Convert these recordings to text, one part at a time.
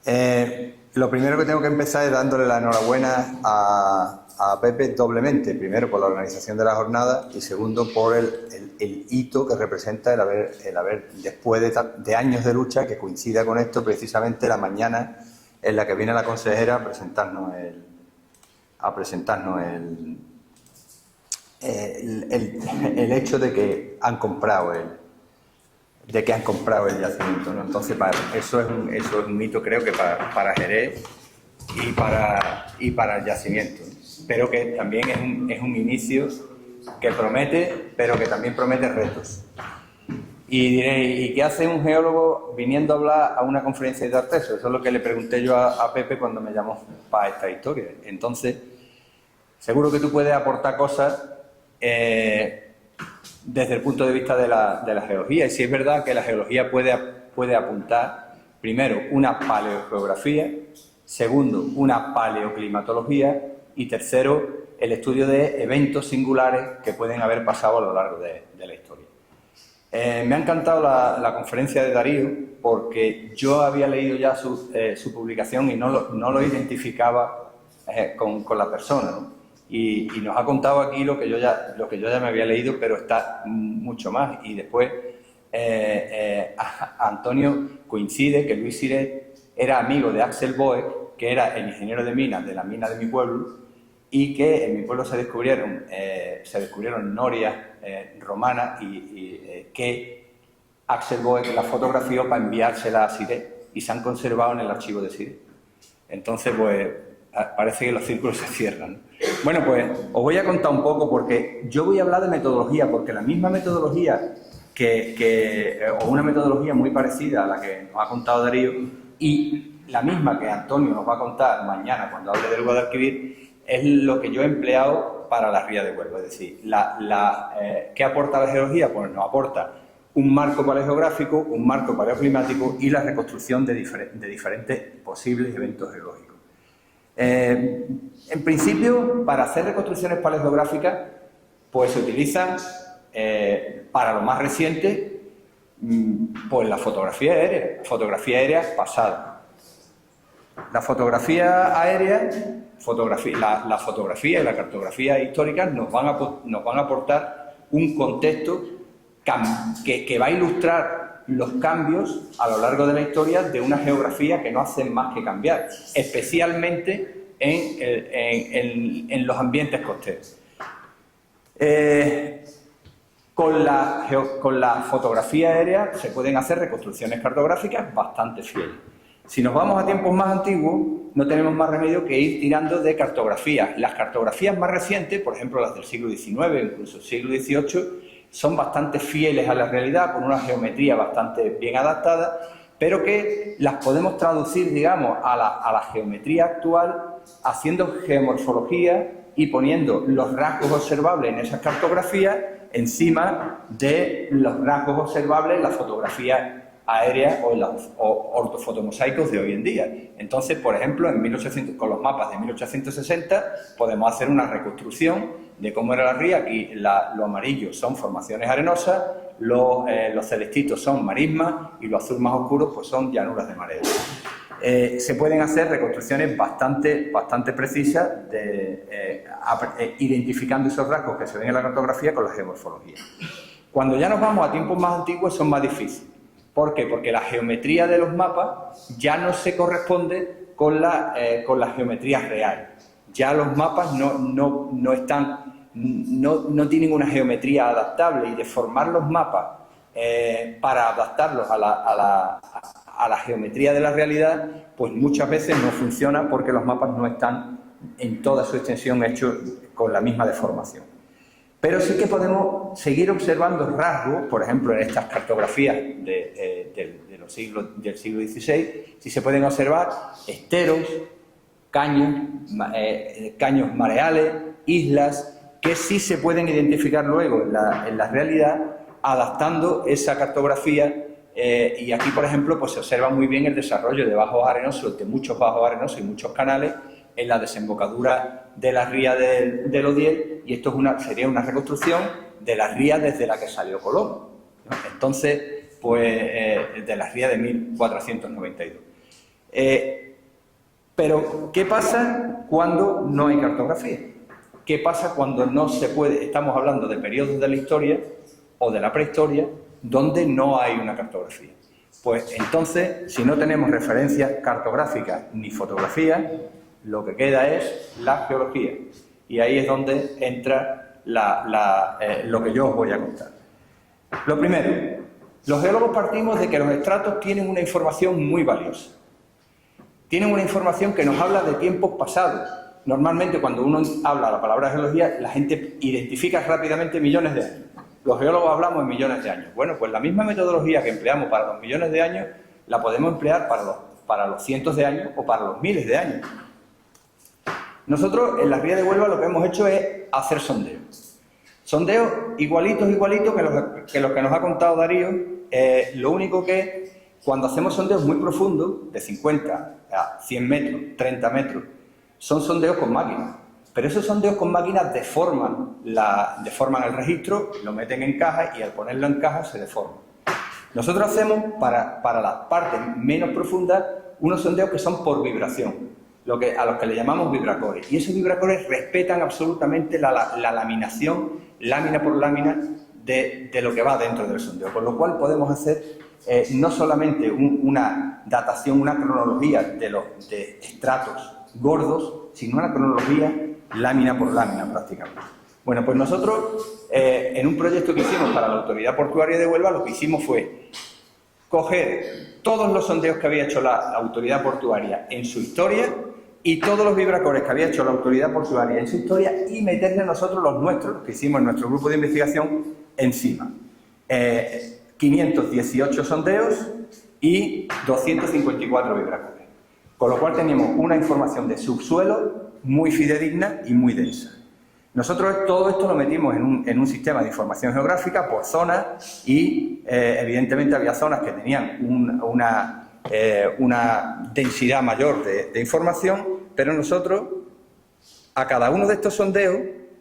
Lo primero que tengo que empezar es dándole la enhorabuena a Pepe doblemente. Primero por la organización de la jornada y segundo por el hito que representa el haber después de años de lucha, que coincida con esto precisamente la mañana en la que viene la consejera a presentarnos el hecho de que han comprado el yacimiento, ¿no? Entonces, eso es un hito, creo que para Jerez y para el yacimiento, ¿no? Pero que también es un inicio que promete, pero que también promete retos. Y diréis, ¿y qué hace un geólogo viniendo a hablar a una conferencia de Artesio? Eso es lo que le pregunté yo a Pepe cuando me llamó para esta historia. Entonces, seguro que tú puedes aportar cosas desde el punto de vista de la geología. Y si es verdad que la geología puede apuntar, primero, una paleogeografía, segundo, una paleoclimatología y tercero, el estudio de eventos singulares que pueden haber pasado a lo largo de la historia. Me ha encantado la conferencia de Darío porque yo había leído ya su publicación y no lo identificaba con la persona, ¿no? Y nos ha contado aquí lo que yo ya me había leído, pero está mucho más. Y después Antonio coincide que Luis Siret era amigo de Axel Boeck, que era el ingeniero de minas de la mina de mi pueblo, y que en mi pueblo se descubrieron norias romanas y que Axel Boeck la fotografió para enviársela a Siret y se han conservado en el archivo de Siret. Entonces, pues, parece que los círculos se cierran. Bueno, pues os voy a contar un poco porque yo voy a hablar de metodología, porque la misma metodología o una metodología muy parecida a la que nos ha contado Darío y la misma que Antonio nos va a contar mañana cuando hable del Guadalquivir, es lo que yo he empleado para la ría de Huelva. Es decir, ¿qué aporta la geología? Pues nos aporta un marco paleogeográfico, un marco paleoclimático y la reconstrucción de diferentes posibles eventos geológicos. En principio, para hacer reconstrucciones paleogeográficas, pues se utilizan, para lo más reciente, pues la fotografía aérea pasada. La fotografía aérea, la fotografía y la cartografía histórica nos van a aportar un contexto que va a ilustrar los cambios a lo largo de la historia de una geografía que no hacen más que cambiar, especialmente en los ambientes costeros. Con la fotografía aérea se pueden hacer reconstrucciones cartográficas bastante fieles. Si nos vamos a tiempos más antiguos, no tenemos más remedio que ir tirando de cartografías. Las cartografías más recientes, por ejemplo las del siglo XIX, incluso el siglo XVIII, son bastante fieles a la realidad, con una geometría bastante bien adaptada, pero que las podemos traducir, digamos, a la geometría actual, haciendo geomorfología y poniendo los rasgos observables en esas cartografías encima de los rasgos observables en la fotografía aérea o en los ortofotomosaicos de hoy en día. Entonces, por ejemplo, con los mapas de 1860 podemos hacer una reconstrucción de cómo era la ría. Aquí lo amarillo son formaciones arenosas, los celestitos son marismas y los azul más oscuros pues son llanuras de marea. Se pueden hacer reconstrucciones bastante precisas identificando esos rasgos que se ven en la cartografía con la geomorfología. Cuando ya nos vamos a tiempos más antiguos son más difíciles. ¿Por qué? Porque la geometría de los mapas ya no se corresponde con la geometría real. Ya los mapas no tienen una geometría adaptable y deformar los mapas para adaptarlos a la geometría de la realidad, pues muchas veces no funciona porque los mapas no están en toda su extensión hechos con la misma deformación. Pero sí que podemos seguir observando rasgos, por ejemplo, en estas cartografías del siglo XVI, si se pueden observar esteros, caños mareales, islas, que sí se pueden identificar luego en la realidad, adaptando esa cartografía. Y aquí, por ejemplo, pues se observa muy bien el desarrollo de bajos arenosos, de muchos bajos arenosos y muchos canales en la desembocadura de la ría del Odiel, y esto sería una reconstrucción de la ría desde la que salió Colón, ¿no? Entonces, pues, de la ría de 1492. Pero, ¿qué pasa cuando no hay cartografía? ¿Qué pasa cuando no se puede? Estamos hablando de periodos de la historia o de la prehistoria donde no hay una cartografía. Pues entonces, si no tenemos referencias cartográficas ni fotografías, lo que queda es la geología. Y ahí es donde entra lo que yo os voy a contar. Lo primero, los geólogos partimos de que los estratos tienen una información muy valiosa. Tienen una información que nos habla de tiempos pasados. Normalmente, cuando uno habla la palabra geología, la gente identifica rápidamente millones de años. Los geólogos hablamos en millones de años. Bueno, pues la misma metodología que empleamos para los millones de años, la podemos emplear para los cientos de años o para los miles de años. Nosotros, en la Ría de Huelva, lo que hemos hecho es hacer sondeos. Sondeos igualitos que los que nos ha contado Darío. Lo único que, cuando hacemos sondeos muy profundos, de 50 a 100 metros, 30 metros, son sondeos con máquinas. Pero esos sondeos con máquinas deforman el registro, lo meten en caja y al ponerlo en caja se deforma. Nosotros hacemos, para las partes menos profundas, unos sondeos que son por vibración, a los que le llamamos vibracores. Y esos vibracores respetan absolutamente la laminación, lámina por lámina, de lo que va dentro del sondeo. Con lo cual podemos hacer no solamente una datación, una cronología de estratos gordos, sino una cronología lámina por lámina prácticamente. Bueno, pues nosotros en un proyecto que hicimos para la Autoridad Portuaria de Huelva, lo que hicimos fue coger todos los sondeos que había hecho la Autoridad Portuaria en su historia y todos los vibracores que había hecho la Autoridad Portuaria en su historia y meterle nosotros los nuestros, los que hicimos en nuestro grupo de investigación, encima. 518 sondeos y 254 vibracores. Con lo cual teníamos una información de subsuelo muy fidedigna y muy densa. Nosotros todo esto lo metimos en un sistema de información geográfica por zonas y evidentemente había zonas que tenían una densidad mayor de información, pero nosotros a cada uno de estos sondeos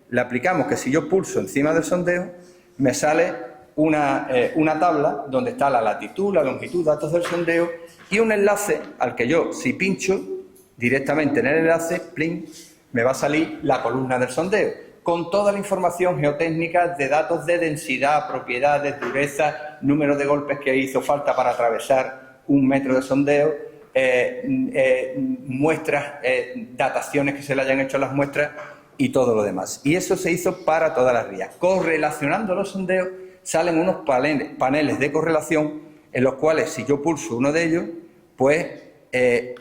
le aplicamos que si yo pulso encima del sondeo me sale una tabla donde está la latitud, la longitud, datos del sondeo y un enlace al que yo, si pincho directamente en el enlace, ¡pling!, me va a salir la columna del sondeo, con toda la información geotécnica de datos de densidad, propiedades, dureza, número de golpes que hizo falta para atravesar 1 metro de sondeo, muestras, dataciones que se le hayan hecho a las muestras y todo lo demás. Y eso se hizo para todas las rías. Correlacionando los sondeos, salen unos paneles de correlación en los cuales, si yo pulso uno de ellos, pues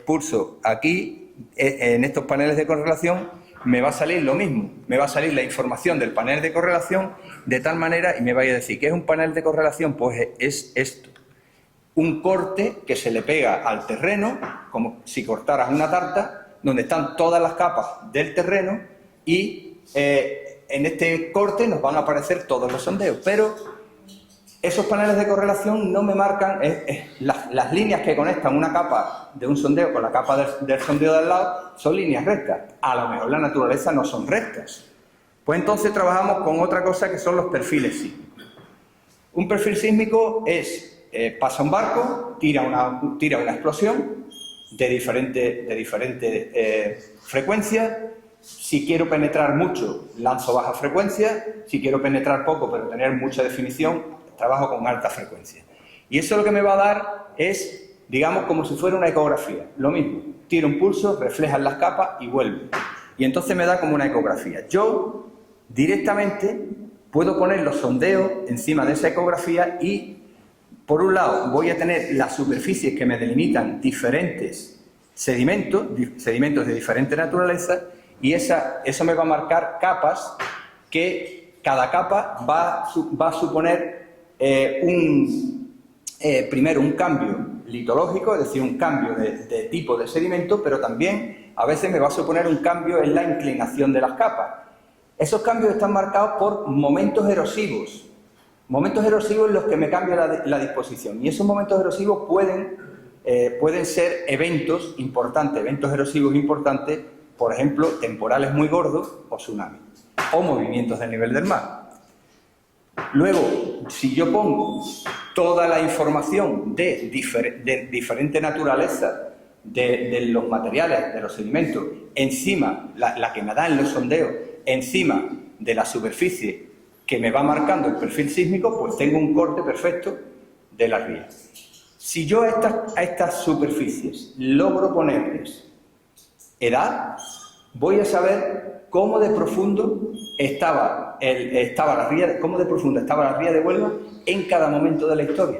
pulso aquí, en estos paneles de correlación, me va a salir lo mismo, me va a salir la información del panel de correlación de tal manera, y me va a decir, ¿qué es un panel de correlación? Pues es esto, un corte que se le pega al terreno, como si cortaras una tarta, donde están todas las capas del terreno, y en este corte nos van a aparecer todos los sondeos, pero esos paneles de correlación no me marcan las líneas que conectan una capa de un sondeo con la capa del sondeo de al lado, son líneas rectas. A lo mejor la naturaleza no son rectas. Pues entonces trabajamos con otra cosa que son los perfiles sísmicos. Un perfil sísmico es, pasa un barco, tira una explosión de diferente frecuencia. Si quiero penetrar mucho, lanzo baja frecuencia. Si quiero penetrar poco, pero tener mucha definición, trabajo con alta frecuencia. Y eso lo que me va a dar es, digamos, como si fuera una ecografía. Lo mismo, tiro un pulso, reflejan las capas y vuelve. Y entonces me da como una ecografía. Yo directamente puedo poner los sondeos encima de esa ecografía y, por un lado, voy a tener las superficies que me delimitan diferentes sedimentos de diferente naturaleza, y eso me va a marcar capas que cada capa va a suponer primero un cambio litológico, es decir, un cambio de tipo de sedimento, pero también a veces me va a suponer un cambio en la inclinación de las capas. Esos cambios están marcados por momentos erosivos en los que me cambia la disposición, y esos momentos erosivos pueden ser eventos importantes, eventos erosivos importantes, por ejemplo, temporales muy gordos o tsunamis, o movimientos del nivel del mar. Luego, si yo pongo toda la información de diferente naturaleza de los materiales, de los sedimentos, encima, la que me da en los sondeos, encima de la superficie que me va marcando el perfil sísmico, pues tengo un corte perfecto de la ría. Si yo a estas superficies logro ponerles edad, voy a saber cómo de profundo estaba la ría de Huelva en cada momento de la historia.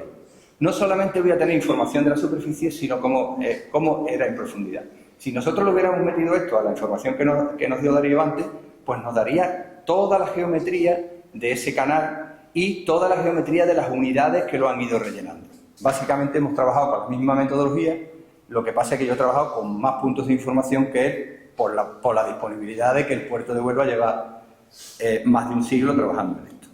No solamente voy a tener información de la superficie, sino cómo era en profundidad. Si nosotros lo hubiéramos metido esto a la información que nos dio Darío antes, pues nos daría toda la geometría de ese canal y toda la geometría de las unidades que lo han ido rellenando. Básicamente hemos trabajado con la misma metodología, lo que pasa es que yo he trabajado con más puntos de información que él por la disponibilidad de que el puerto de Huelva lleva más de un siglo trabajando en esto.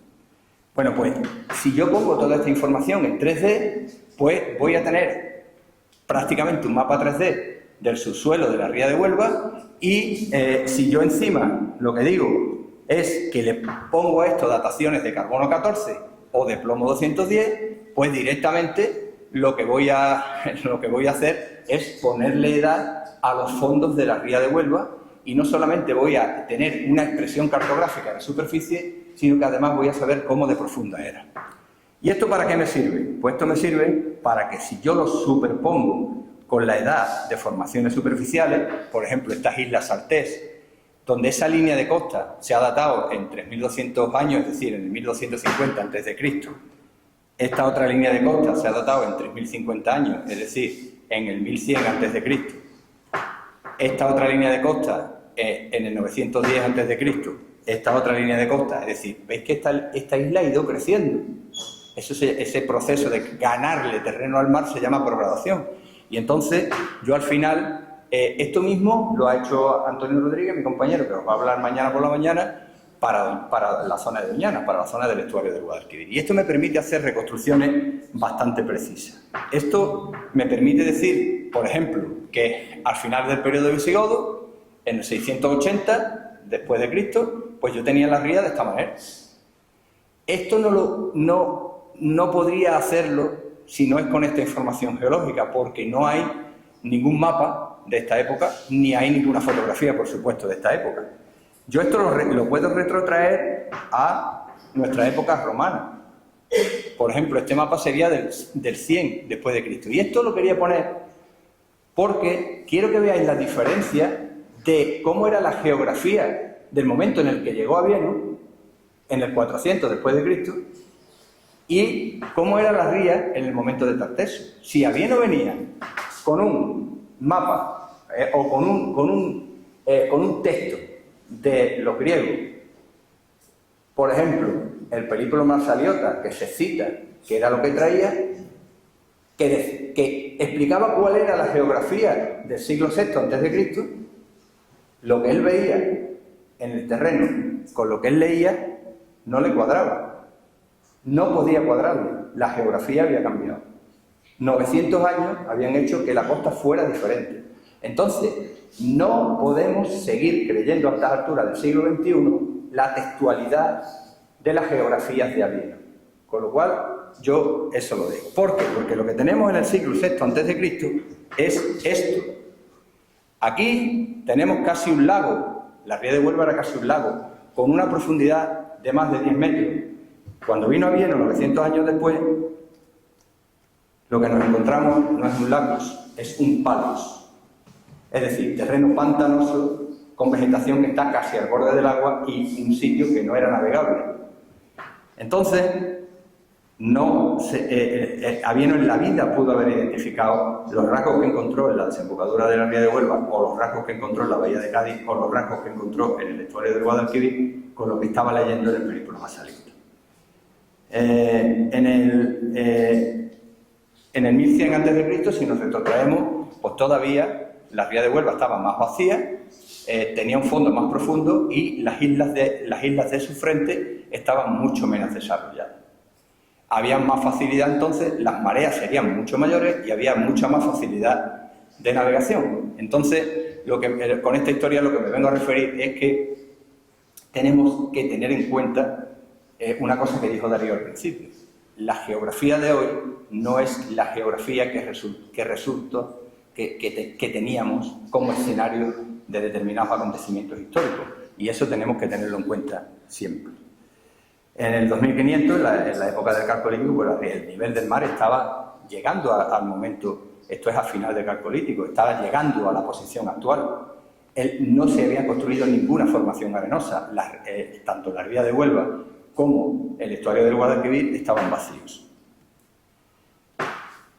Bueno, pues si yo pongo toda esta información en 3D, pues voy a tener prácticamente un mapa 3D del subsuelo de la ría de Huelva y si yo encima lo que digo es que le pongo a esto dataciones de carbono 14 o de plomo 210, pues directamente lo que voy a hacer es ponerle edad a los fondos de la ría de Huelva y no solamente voy a tener una expresión cartográfica de la superficie, sino que además voy a saber cómo de profunda era. ¿Y esto para qué me sirve? Pues esto me sirve para que si yo lo superpongo con la edad de formaciones superficiales, por ejemplo, estas islas Saltés, donde esa línea de costa se ha datado en 3.200 años, es decir, en el 1250 a.C., esta otra línea de costa se ha datado en 3.050 años, es decir, en el 1100 a.C., esta otra línea de costa en el 910 a.C., esta otra línea de costa, es decir, veis que esta isla ha ido creciendo. Ese proceso de ganarle terreno al mar se llama progradación. Y entonces, yo al final, esto mismo lo ha hecho Antonio Rodríguez, mi compañero, que os va a hablar mañana por la mañana, para la zona de Doñana, para la zona del estuario del Guadalquivir. Y esto me permite hacer reconstrucciones bastante precisas. Esto me permite decir, por ejemplo, que al final del periodo visigodo, en el 680 después de Cristo, pues yo tenía la ría de esta manera. Esto no podría hacerlo si no es con esta información geológica, porque no hay ningún mapa de esta época, ni hay ninguna fotografía, por supuesto, de esta época. Yo esto lo puedo retrotraer a nuestra época romana. Por ejemplo, este mapa sería del 100 después de Cristo. Y esto lo quería poner porque quiero que veáis la diferencia de cómo era la geografía del momento en el que llegó Avienus, en el 400 después de Cristo, y cómo era la ría en el momento de Tarteso. Si Avienus venía con un mapa o con un texto de los griegos, por ejemplo, el Periplo Marsaliota, que se cita, que era lo que traía, que explicaba cuál era la geografía del siglo VI a.C., lo que él veía en el terreno con lo que él leía no le cuadraba. No podía cuadrarle. La geografía había cambiado. 900 años habían hecho que la costa fuera diferente. Entonces, no podemos seguir creyendo a estas alturas del siglo XXI la textualidad de las geografías de Avienus. Con lo cual, yo eso lo digo. ¿Por qué? Porque lo que tenemos en el siglo VI a.C. es esto. Aquí tenemos casi un lago, la ría de Huelva era casi un lago, con una profundidad de más de 10 metros. Cuando vino Avienus, 900 años después, lo que nos encontramos no es un lagos, es un palos. Es decir, terreno pantanoso, con vegetación que está casi al borde del agua y un sitio que no era navegable. Entonces, Avienus en la vida pudo haber identificado los rasgos que encontró en la desembocadura de la ría de Huelva, o los rasgos que encontró en la bahía de Cádiz, o los rasgos que encontró en el estuario del Guadalquivir, con lo que estaba leyendo en el Periplo Marsaliota. En el 1100 a.C., si nos retrotraemos, pues todavía la ría de Huelva estaba más vacía, tenía un fondo más profundo y las islas de su frente estaban mucho menos desarrolladas. Había más facilidad entonces, las mareas serían mucho mayores y había mucha más facilidad de navegación. Entonces, con esta historia lo que me vengo a referir es que tenemos que tener en cuenta una cosa que dijo Darío al principio. La geografía de hoy no es la geografía que resultó que teníamos como escenario de determinados acontecimientos históricos. Y eso tenemos que tenerlo en cuenta siempre. En el 2500, en la época del Calcolítico, pues el nivel del mar estaba llegando al momento, esto es a final del Calcolítico, estaba llegando a la posición actual. No se había construido ninguna formación arenosa, tanto la ría de Huelva como el estuario del Guadalquivir estaban vacíos.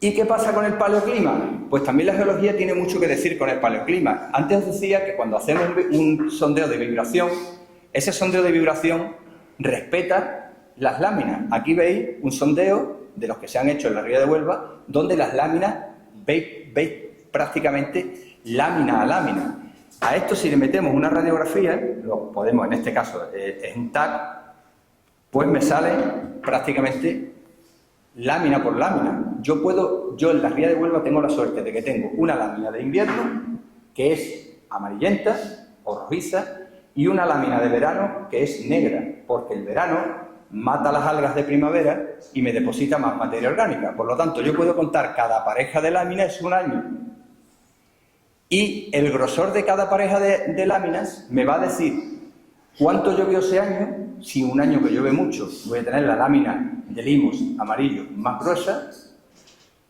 ¿Y qué pasa con el paleoclima? Pues también la geología tiene mucho que decir con el paleoclima. Antes os decía que cuando hacemos un sondeo de vibración, ese sondeo de vibración respeta las láminas. Aquí veis un sondeo de los que se han hecho en la ría de Huelva, donde las láminas veis prácticamente lámina a lámina. A esto, si le metemos una radiografía, lo podemos, en este caso es un TAC, pues me sale prácticamente lámina por lámina. Yo en la ría de Huelva tengo la suerte de que tengo una lámina de invierno, que es amarillenta o rojiza, y una lámina de verano, que es negra, porque el verano mata las algas de primavera y me deposita más materia orgánica. Por lo tanto, yo puedo contar cada pareja de láminas un año. Y el grosor de cada pareja de láminas me va a decir cuánto llovió ese año. Si un año que llueve mucho, voy a tener la lámina de limos amarillos más gruesa.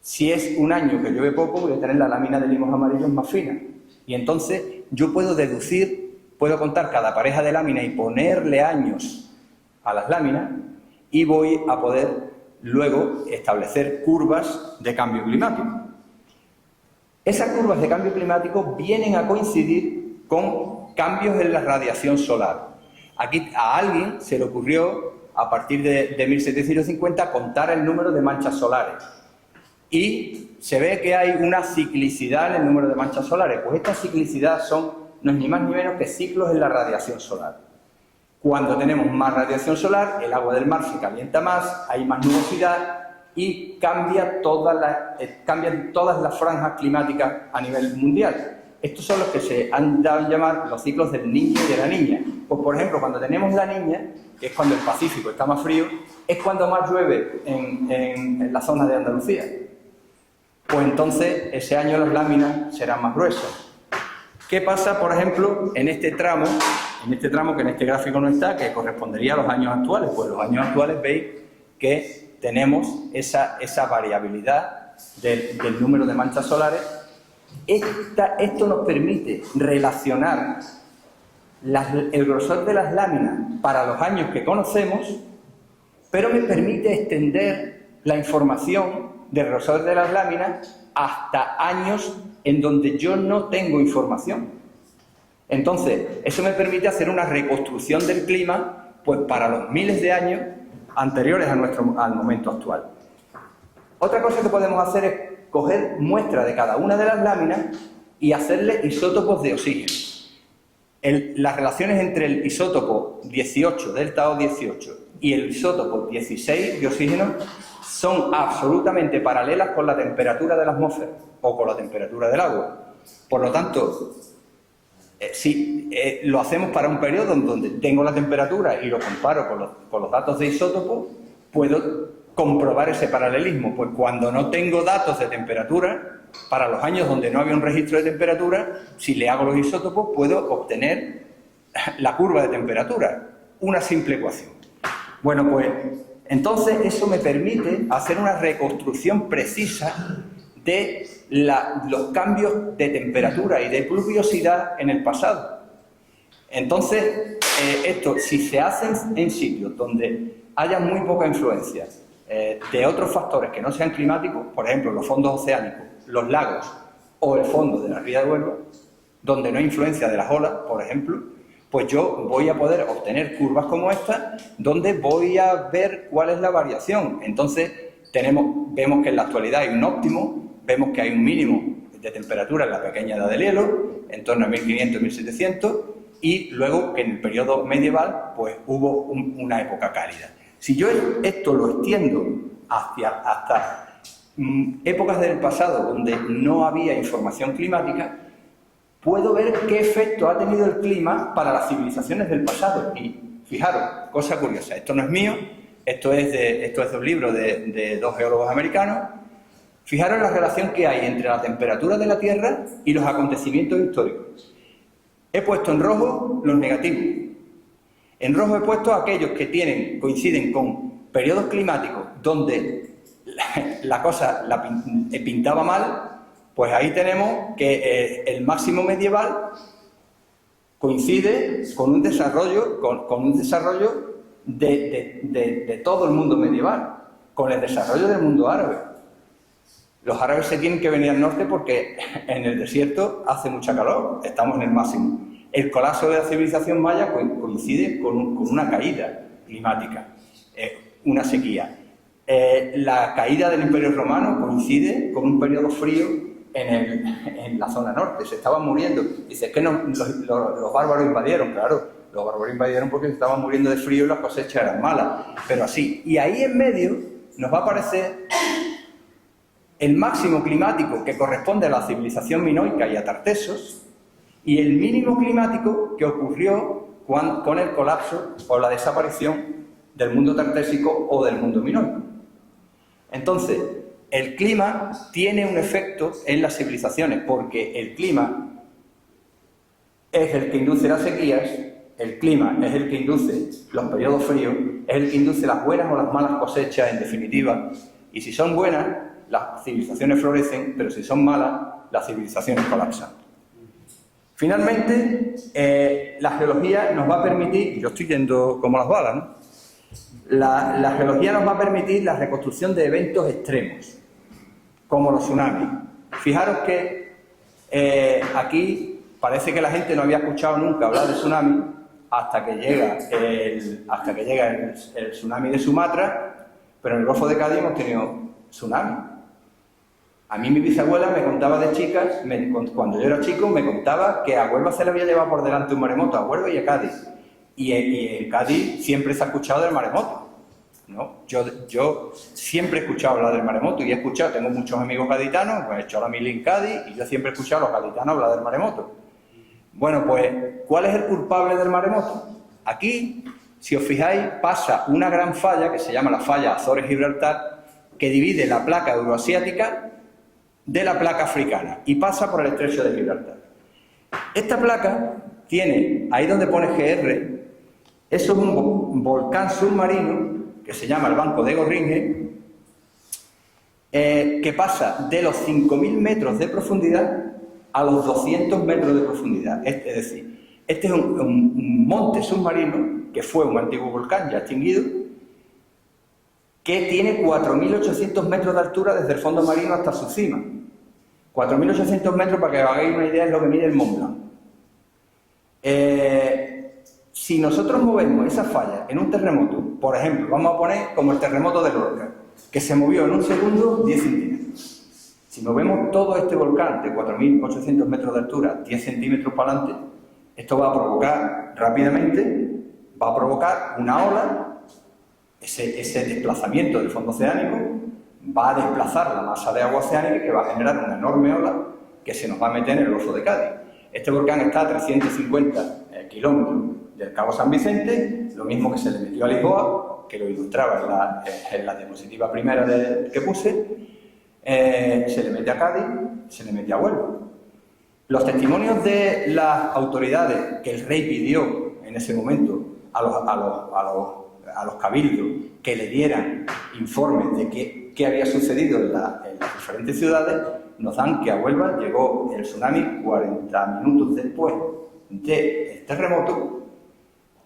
Si es un año que llueve poco, voy a tener la lámina de limos amarillos más fina. Y entonces yo puedo deducir, puedo contar cada pareja de lámina y ponerle años a las láminas, y voy a poder luego establecer curvas de cambio climático. Esas curvas de cambio climático vienen a coincidir con cambios en la radiación solar. Aquí a alguien se le ocurrió, a partir de 1750, contar el número de manchas solares. Y se ve que hay una ciclicidad en el número de manchas solares. Pues esta ciclicidad no es ni más ni menos que ciclos en la radiación solar. Cuando tenemos más radiación solar, el agua del mar se calienta más, hay más nubosidad y cambian todas las franjas climáticas a nivel mundial. Estos son los que se han dado a llamar los ciclos del niño y de la niña. Pues, por ejemplo, cuando tenemos la niña, que es cuando el Pacífico está más frío, es cuando más llueve en la zona de Andalucía. Pues entonces, ese año las láminas serán más gruesas. ¿Qué pasa, por ejemplo, en este tramo que en este gráfico no está, que correspondería a los años actuales? Pues los años actuales veis que tenemos esa variabilidad del número de manchas solares. Esto nos permite relacionar el grosor de las láminas para los años que conocemos, pero me permite extender la información del grosor de las láminas hasta años en donde yo no tengo información. Entonces, eso me permite hacer una reconstrucción del clima, pues para los miles de años anteriores al momento actual. Otra cosa que podemos hacer es coger muestras de cada una de las láminas y hacerle isótopos de oxígeno. Las relaciones entre el isótopo 18, delta O 18, y el isótopo 16 de oxígeno son absolutamente paralelas con la temperatura de la atmósfera o con la temperatura del agua. Por lo tanto, si lo hacemos para un periodo en donde tengo la temperatura y lo comparo con los datos de isótopo, puedo comprobar ese paralelismo. Pues cuando no tengo datos de temperatura, para los años donde no había un registro de temperatura, si le hago los isótopos, puedo obtener la curva de temperatura, una simple ecuación. Bueno, pues entonces eso me permite hacer una reconstrucción precisa de los cambios de temperatura y de pluviosidad en el pasado. Entonces, si se hacen en sitios donde haya muy poca influencia de otros factores que no sean climáticos, por ejemplo, los fondos oceánicos, los lagos o el fondo de la ría de Huelva, donde no hay influencia de las olas, por ejemplo, pues yo voy a poder obtener curvas como esta, donde voy a ver cuál es la variación. Entonces, vemos que en la actualidad hay un óptimo, vemos que hay un mínimo de temperatura en la pequeña edad del hielo, en torno a 1500 y 1700, y luego que en el periodo medieval pues hubo una época cálida. Si yo esto lo extiendo hasta épocas del pasado donde no había información climática, puedo ver qué efecto ha tenido el clima para las civilizaciones del pasado. Y fijaros, cosa curiosa, esto no es mío, esto es de un libro de dos geólogos americanos, Fijaros la relación que hay entre la temperatura de la Tierra y los acontecimientos históricos. He puesto en rojo los negativos. En rojo he puesto aquellos que coinciden con periodos climáticos donde la cosa pintaba mal. Pues ahí tenemos que el máximo medieval coincide con un desarrollo, de todo el mundo medieval, con el desarrollo del mundo árabe. Los árabes se tienen que venir al norte porque en el desierto hace mucha calor, estamos en el máximo. El colapso de la civilización maya coincide con una caída climática, una sequía. La caída del Imperio Romano coincide con un periodo frío en la zona norte. Se estaban muriendo. Dice que los bárbaros invadieron, claro. Los bárbaros invadieron porque se estaban muriendo de frío y las cosechas eran malas. Pero así. Y ahí en medio nos va a aparecer el máximo climático que corresponde a la civilización minoica y a Tartesos, y el mínimo climático que ocurrió con el colapso o la desaparición del mundo tartésico o del mundo minoico. Entonces, el clima tiene un efecto en las civilizaciones, porque el clima es el que induce las sequías, el clima es el que induce los periodos fríos, es el que induce las buenas o las malas cosechas, en definitiva, y si son buenas, las civilizaciones florecen, pero si son malas, las civilizaciones colapsan. Finalmente, la geología nos va a permitir, y yo estoy yendo como las balas, ¿no? La geología nos va a permitir la reconstrucción de eventos extremos, como los tsunamis. Fijaros que aquí parece que la gente no había escuchado nunca hablar de tsunami hasta que llega el tsunami de Sumatra, pero en el Golfo de Cádiz hemos tenido tsunami. A mí mi bisabuela me contaba de chicas, cuando yo era chico, me contaba que a Huelva se le había llevado por delante un maremoto, a Huelva y a Cádiz. Y en Cádiz siempre se ha escuchado del maremoto, ¿no? Yo siempre he escuchado hablar del maremoto y tengo muchos amigos gaditanos, pues he hecho la mili en Cádiz y yo siempre he escuchado a los gaditanos hablar del maremoto. Bueno, pues, ¿cuál es el culpable del maremoto? Aquí, si os fijáis, pasa una gran falla que se llama la falla Azores-Gibraltar, que divide la placa euroasiática de la placa africana y pasa por el estrecho de Gibraltar. Esta placa tiene, ahí donde pone GR, eso es un volcán submarino que se llama el Banco de Gorringe, que pasa de los 5.000 metros de profundidad a los 200 metros de profundidad. Es decir, este es un monte submarino que fue un antiguo volcán ya extinguido, que tiene 4.800 metros de altura desde el fondo marino hasta su cima. 4.800 metros, para que os hagáis una idea, es lo que mide el Mont Blanc. Si nosotros movemos esa falla en un terremoto, por ejemplo, vamos a poner como el terremoto de Lorca, que se movió en un segundo 10 centímetros. Si movemos todo este volcán de 4.800 metros de altura, 10 centímetros para adelante, esto va a provocar rápidamente, va a provocar una ola, ese desplazamiento del fondo oceánico, va a desplazar la masa de agua oceánica que va a generar una enorme ola que se nos va a meter en el Golfo de Cádiz. Este volcán está a 350 kilómetros del Cabo San Vicente, lo mismo que se le metió a Lisboa, que lo ilustraba en la diapositiva primera que puse, se le mete a Cádiz, se le mete a Huelva. Los testimonios de las autoridades que el rey pidió en ese momento a los cabildos que le dieran informes de qué había sucedido en las diferentes ciudades, nos dan que a Huelva llegó el tsunami 40 minutos después del terremoto,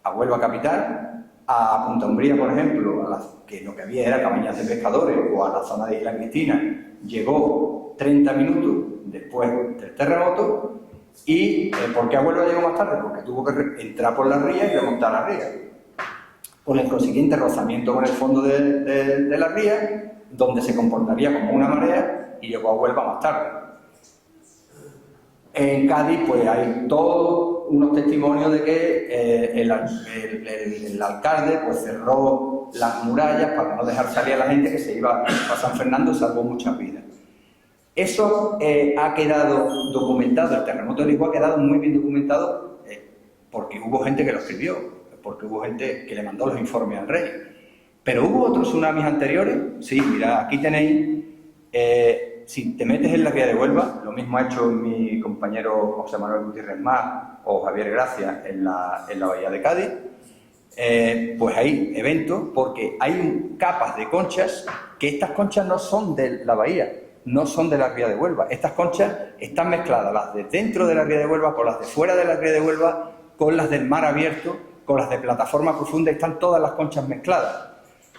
a Huelva capital, a Punta Umbría, por ejemplo, que lo que había era cabañas de pescadores, o a la zona de Isla Cristina, llegó 30 minutos después del terremoto. ¿Y por qué a Huelva llegó más tarde? Porque tuvo que entrar por la ría y remontar la ría, con el consiguiente rozamiento con el fondo de la ría, donde se comportaría como una marea, y llegó a Huelva más tarde. En Cádiz, pues hay todos unos testimonios de que el alcalde pues cerró las murallas para no dejar salir a la gente que se iba a San Fernando, salvó muchas vidas. Eso ha quedado documentado, el terremoto de Lisboa ha quedado muy bien documentado porque hubo gente que lo escribió, porque hubo gente que le mandó los informes al rey. Pero hubo otros tsunamis anteriores, sí, mirad, aquí tenéis si te metes en la ría de Huelva, lo mismo ha hecho mi compañero José Manuel Gutiérrez Más o Javier Gracia en la bahía de Cádiz, pues hay eventos porque hay capas de conchas, que estas conchas no son de la bahía, no son de la ría de Huelva. Estas conchas están mezcladas, las de dentro de la ría de Huelva con las de fuera de la ría de Huelva, con las del mar abierto, con las de plataforma profunda, están todas las conchas mezcladas.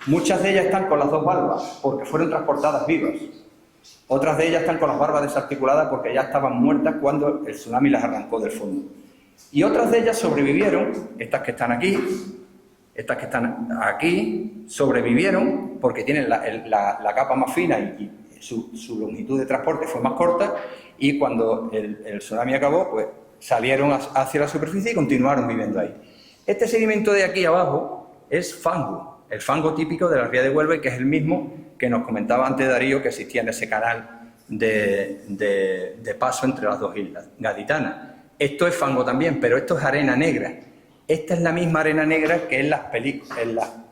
Muchas de ellas están con las dos valvas porque fueron transportadas vivas. Otras de ellas están con las valvas desarticuladas porque ya estaban muertas cuando el tsunami las arrancó del fondo. Y otras de ellas sobrevivieron, estas que están aquí, sobrevivieron porque tienen la capa más fina y su longitud de transporte fue más corta, y cuando el tsunami acabó, pues salieron hacia la superficie y continuaron viviendo ahí. Este sedimento de aquí abajo es fango, el fango típico de la ría de Huelva, y que es el mismo que nos comentaba antes Darío que existía en ese canal de paso entre las dos islas gaditanas. Esto es fango también, pero esto es arena negra. Esta es la misma arena negra que en las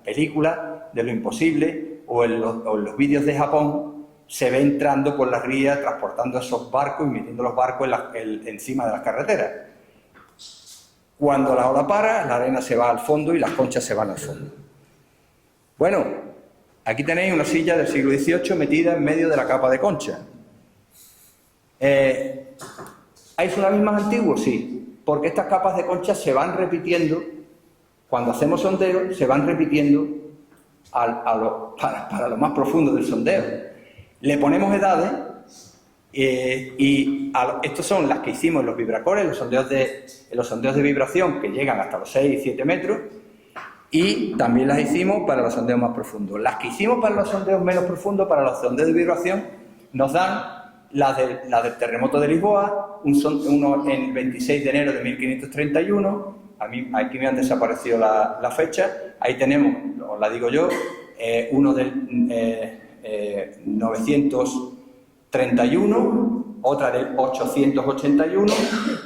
películas de Lo Imposible o en los vídeos de Japón se ve entrando por la ría, transportando esos barcos y metiendo los barcos encima de las carreteras. Cuando la ola para, la arena se va al fondo y las conchas se van al fondo. Bueno, aquí tenéis una silla del siglo XVIII metida en medio de la capa de concha. ¿Hay tsunamis más antiguos? Sí, porque estas capas de concha se van repitiendo, cuando hacemos sondeo, se van repitiendo para lo más profundo del sondeo. Le ponemos edades estos son las que hicimos en los vibracores, los sondeos de vibración que llegan hasta los 6 y 7 metros, y también las hicimos para los sondeos más profundos. Las que hicimos para los sondeos menos profundos, para los sondeos de vibración, nos dan la del terremoto de Lisboa, uno en el 26 de enero de 1531, aquí me han desaparecido la fecha, ahí tenemos, os la digo yo, uno del 931, otra del 881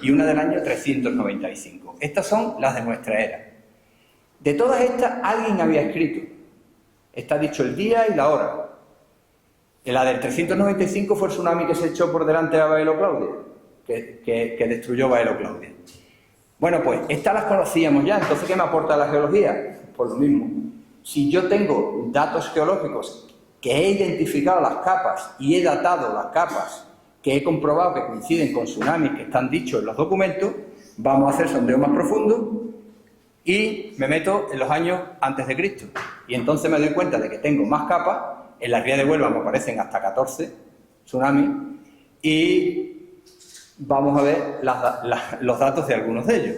y una del año 395. Estas son las de nuestra era. De todas estas, alguien había escrito. Está dicho el día y la hora. La del 395 fue el tsunami que se echó por delante a Baelo Claudia, que destruyó Baelo Claudia. Bueno, pues estas las conocíamos ya, entonces ¿qué me aporta la geología? Pues lo mismo. Si yo tengo datos geológicos que he identificado las capas y he datado las capas que he comprobado que coinciden con tsunamis que están dichos en los documentos, vamos a hacer sondeo más profundo y me meto en los años antes de Cristo. Y entonces me doy cuenta de que tengo más capas. En la ría de Huelva me aparecen hasta 14 tsunamis y vamos a ver los datos de algunos de ellos.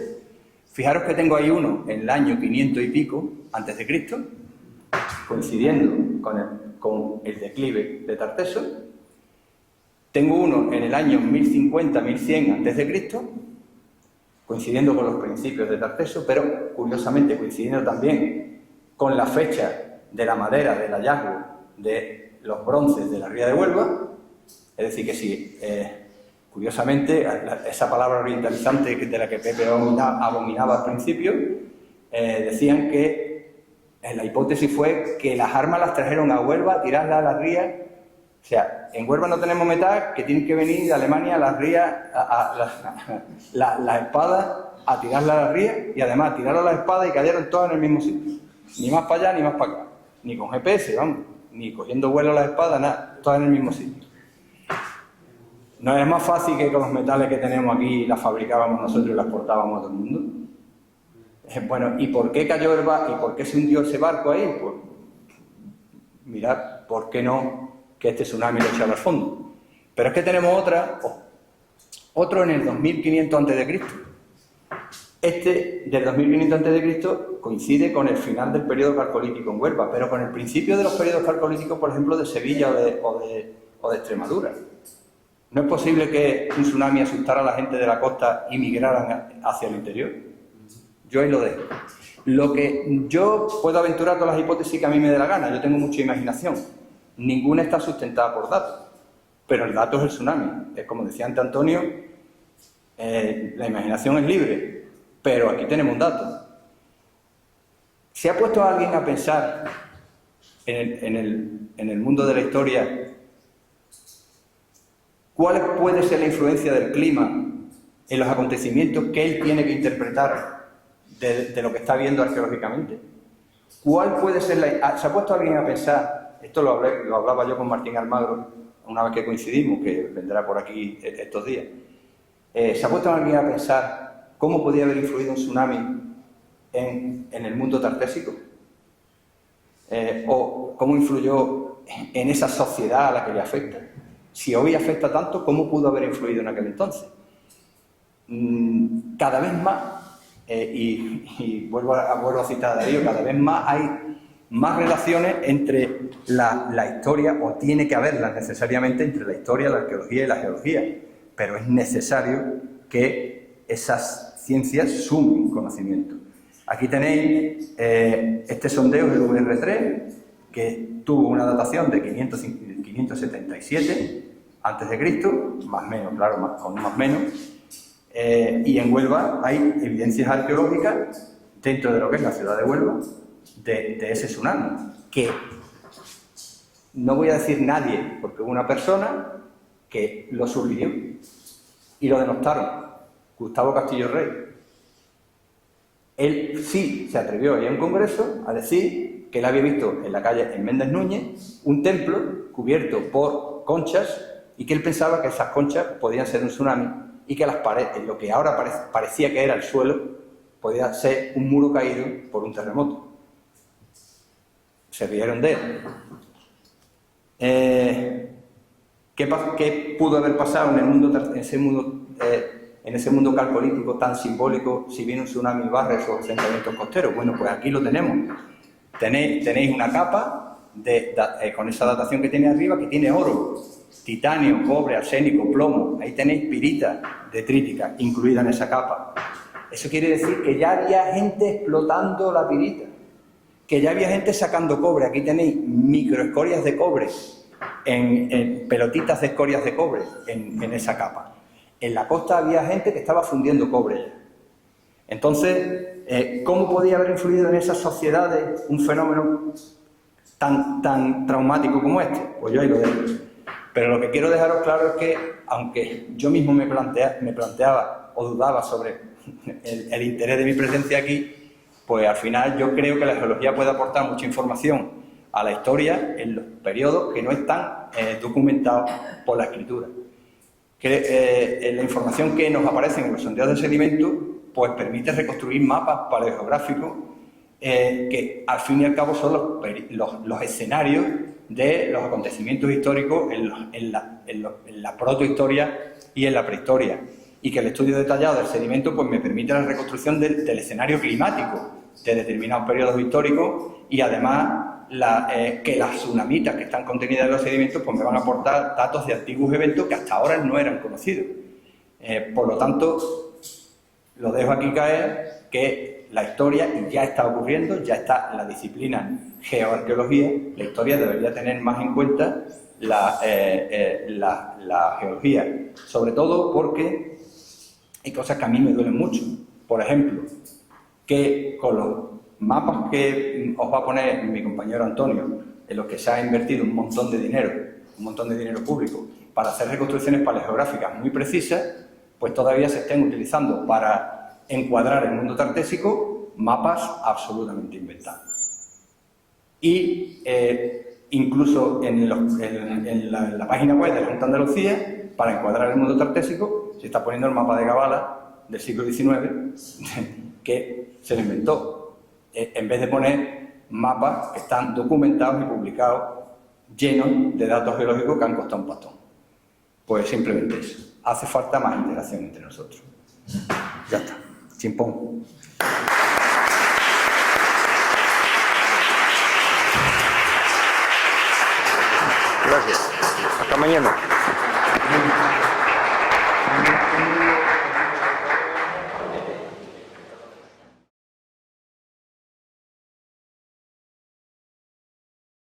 Fijaros que tengo ahí uno en el año 500 y pico antes de Cristo, coincidiendo con el declive de Tarteso. Tengo uno en el año 1050-1100 antes de Cristo, coincidiendo con los principios de Tarteso, pero curiosamente coincidiendo también con la fecha de la madera del hallazgo de los bronces de la ría de Huelva. Es decir, que sí, curiosamente, esa palabra orientalizante de la que Pepe abominaba al principio, decían que la hipótesis fue que las armas las trajeron a Huelva a tirarlas a la ría. O sea, en Huelva no tenemos metal, que tienen que venir de Alemania a las rías, las espadas, a tirarlas a la ría, y además tiraron las espadas y cayeron todas en el mismo sitio. Ni más para allá ni más para acá. Ni con GPS, vamos. Ni cogiendo vuelo las espadas, nada. Todas en el mismo sitio. ¿No es más fácil que con los metales que tenemos aquí las fabricábamos nosotros y las portábamos a todo el mundo? Bueno, ¿y por qué cayó el barco? ¿Y por qué se hundió ese barco ahí? Pues mirad, ¿por qué no que este tsunami lo echaba al fondo? Pero es que tenemos otro en el 2500 a.C. Este del 2500 a.C. coincide con el final del periodo calcolítico en Huelva, pero con el principio de los periodos calcolíticos, por ejemplo, de Sevilla o de Extremadura. ¿No es posible que un tsunami asustara a la gente de la costa y migraran hacia el interior? Yo ahí lo dejo. Lo que yo puedo aventurar todas las hipótesis que a mí me dé la gana, yo tengo mucha imaginación. Ninguna está sustentada por datos, pero el dato es el tsunami. Es como decía antes Antonio, la imaginación es libre, pero aquí tenemos un dato. ¿Se ha puesto a alguien a pensar en el mundo de la historia ¿Cuál puede ser la influencia del clima en los acontecimientos que él tiene que interpretar de lo que está viendo arqueológicamente? ¿Cuál puede ser la... ¿Se ha puesto alguien a pensar? Esto lo hablaba yo con Martín Almagro una vez que coincidimos, que vendrá por aquí estos días. ¿Se ha puesto alguien a pensar cómo podía haber influido un tsunami en el mundo tartésico? ¿O cómo influyó en esa sociedad a la que le afecta? Si hoy afecta tanto, ¿cómo pudo haber influido en aquel entonces? Cada vez más, y vuelvo a citar a Darío, cada vez más hay más relaciones entre la historia, o tiene que haberlas necesariamente entre la historia, la arqueología y la geología, pero es necesario que esas ciencias sumen conocimiento. Aquí tenéis este sondeo del VR3, que tuvo una datación de 577 a.C., más o menos, claro, con más o menos, y en Huelva hay evidencias arqueológicas dentro de lo que es la ciudad de Huelva de ese tsunami, que no voy a decir nadie, porque hubo una persona que lo sugirió y lo denostaron, Gustavo Castillo Rey. Él sí se atrevió a ir a un congreso a decir que él había visto en la calle, en Méndez Núñez, un templo cubierto por conchas y que él pensaba que esas conchas podían ser un tsunami y que las paredes, lo que ahora parecía que era el suelo, podía ser un muro caído por un terremoto. Se rieron de él. ¿Qué pudo haber pasado en el mundo, en ese mundo calcolítico tan simbólico si viene un tsunami y barre esos asentamientos costeros? Bueno, pues aquí lo tenemos. Tenéis una capa con esa datación que tiene arriba, que tiene oro, titanio, cobre, arsénico, plomo. Ahí tenéis pirita detrítica incluida en esa capa. Eso quiere decir que ya había gente explotando la pirita, que ya había gente sacando cobre. Aquí tenéis microescorias de cobre, en pelotitas de escorias de cobre en esa capa. En la costa había gente que estaba fundiendo cobre ya. Entonces, ¿cómo podía haber influido en esas sociedades un fenómeno tan traumático como este? Pues yo ahí lo dejo. Pero lo que quiero dejaros claro es que, aunque yo mismo me planteaba o dudaba sobre el interés de mi presencia aquí, pues al final yo creo que la geología puede aportar mucha información a la historia en los periodos que no están documentados por la escritura. La información que nos aparece en los sondeos de sedimentos pues permite reconstruir mapas paleogeográficos que al fin y al cabo son los escenarios de los acontecimientos históricos en la protohistoria y en la prehistoria, y que el estudio detallado del sedimento pues me permite la reconstrucción del escenario climático de determinados periodos históricos, y además que las tsunamitas que están contenidas en los sedimentos pues me van a aportar datos de antiguos eventos que hasta ahora no eran conocidos. Por lo tanto, lo dejo aquí caer, que la historia, y ya está ocurriendo, ya está la disciplina geoarqueología, la historia debería tener más en cuenta la geología, sobre todo porque hay cosas que a mí me duelen mucho. Por ejemplo, que con los mapas que os va a poner mi compañero Antonio, en los que se ha invertido un montón de dinero público, para hacer reconstrucciones paleogeográficas muy precisas, pues todavía se estén utilizando para encuadrar el mundo tartésico mapas absolutamente inventados. Y incluso en la página web de la Junta de Andalucía, para encuadrar el mundo tartésico, se está poniendo el mapa de Gabala del siglo XIX, que se lo inventó, en vez de poner mapas que están documentados y publicados, llenos de datos geológicos que han costado un pastón. Pues simplemente eso. Hace falta más interacción entre nosotros. Ya está. Chimpón. Gracias. Hasta mañana.